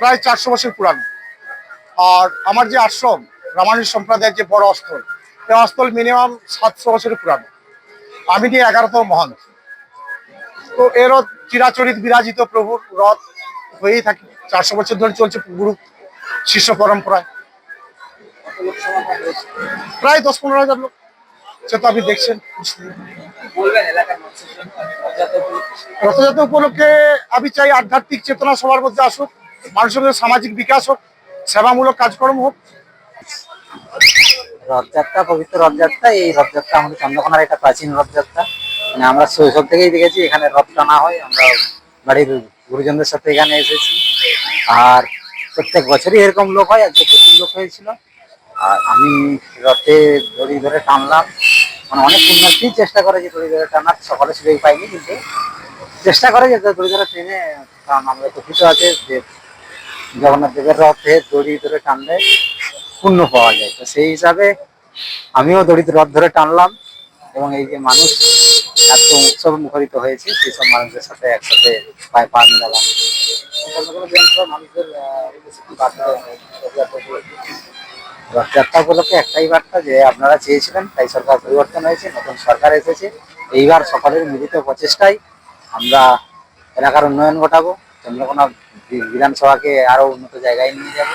প্রায় 400 বছর পুরানো। আর আমার যে আশ্রম রামানুজ সম্প্রদায়ের যে বড় অস্থল, এই অস্থল মিনিমাম 700 বছরের পুরানো। আমি নিয়ে 11তম মহান। তো এরও চিরাচরিত বিরাজিত প্রভুর রথ হয়েই থাকে, 400 বছর ধরে চলছে গুরু শিষ্য পরম্পরায়। প্রায় 10-15 হাজার লোক, সে তো আপনি দেখছেন। রথযাত্রা উপলক্ষে আমি চাই আধ্যাত্মিক চেতনা সবার মধ্যে আসুক, মানুষের মধ্যে সামাজিক বিকাশ হোক, সেবামূলক কাজকর্ম হোক। রথযাত্রা, পবিত্র রথযাত্রা, এই রথযাত্রা আমাদের চন্দ্রকোনার একটা প্রাচীন রথযাত্রা। মানে আমরা শৈশব থেকেই দেখেছি এখানে রথ টানা হয়। আমরা বাড়ির গুরুজনদের সাথে এখানে এসেছি, আর প্রত্যেক বছরই এরকম লোক হয়। আজকে প্রচুর লোক হয়েছিল। আর আমি রথে দড়ি ধরে টানলাম। মানে অনেক পুণ্যার্থী চেষ্টা করে যে দড়ি ধরে টানার, সকালে সুযোগ পাইনি, কিন্তু চেষ্টা করে যে দড়ি ধরে টেনে। কারণ আমরা কথিত আছে যে জগন্নাথ দেবের রথে দড়ি ধরে টানলে পুণ্য পাওয়া যায়। তো সেই হিসাবে আমিও রথ ধরে টানলাম, এবং এই যে মানুষ এত উৎসব মুখরিত হয়েছে, সেই সব মানুষদের সাথে একসাথে পায়ে পা মিলালাম। রথযাত্রা উপলক্ষে একটাই বার্তা, যে আপনারা চেয়েছিলেন, তাই সরকার পরিবর্তন হয়েছে, নতুন সরকার এসেছে। এইবার সকলের মিলিত প্রচেষ্টায় আমরা এলাকার উন্নয়ন ঘটাবো, চন্দ্রকোনা বিধানসভাকে আরো উন্নত জায়গায় নিয়ে যাবো।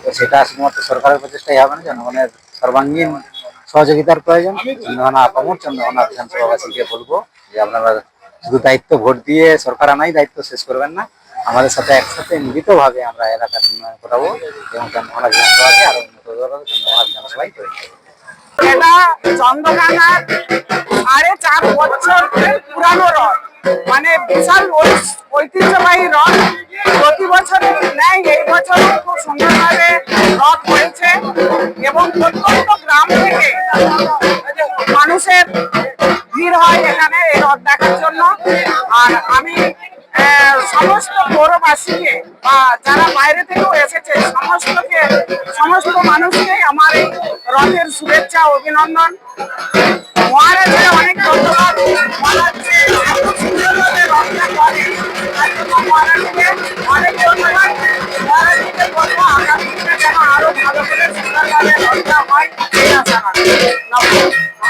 তো সেটা শুধুমাত্র সরকারের প্রচেষ্টাই হবে না, জনগণের সর্বাঙ্গীন সহযোগিতার প্রয়োজন। চন্দ্রকোনা আপামর চন্দ্রকোনা বিধানসভাবাসীকে বলবো যে আপনারা শুধু দায়িত্ব ভোট দিয়ে সরকার আনাই দায়িত্ব শেষ করবেন না, আমাদের সাথে একসাথে মিলিতভাবে আমরা এলাকার উন্নয়ন করাবো এবং চন্দ্রকোনা বিধানসভাকে আরো উন্নত চন্দ্রকোনা বিধানসভায় তৈরি করবো। এটা চন্দ্রকোনার 4.5 বছর পুরানো রথ, মানে বিশাল ঐতিহ্যবাহী রথ। প্রতি বছর নেয়, এই বছর খুব সুন্দরভাবে রথ হয়েছে, এবং প্রত্যন্ত গ্রাম থেকে মানুষের ভিড় হয় এখানে এই রথ দেখার জন্য। আর আমি সমস্ত পৌরবাসীকে বা যারা বাইরে থেকেও এসেছে সমস্ত মানুষকে আমার এই রথের শুভেচ্ছা, অভিনন্দন। মহারাজের অনেক ধন্যবাদ। মহারাজকে এত সুন্দরভাবে রথটা করে, তার জন্য মহারাজকে অনেক ধন্যবাদ। মহারাজকে বলবো আগামী দিনে যেন আরো ভালো করে সুন্দরভাবে রথটা হয়।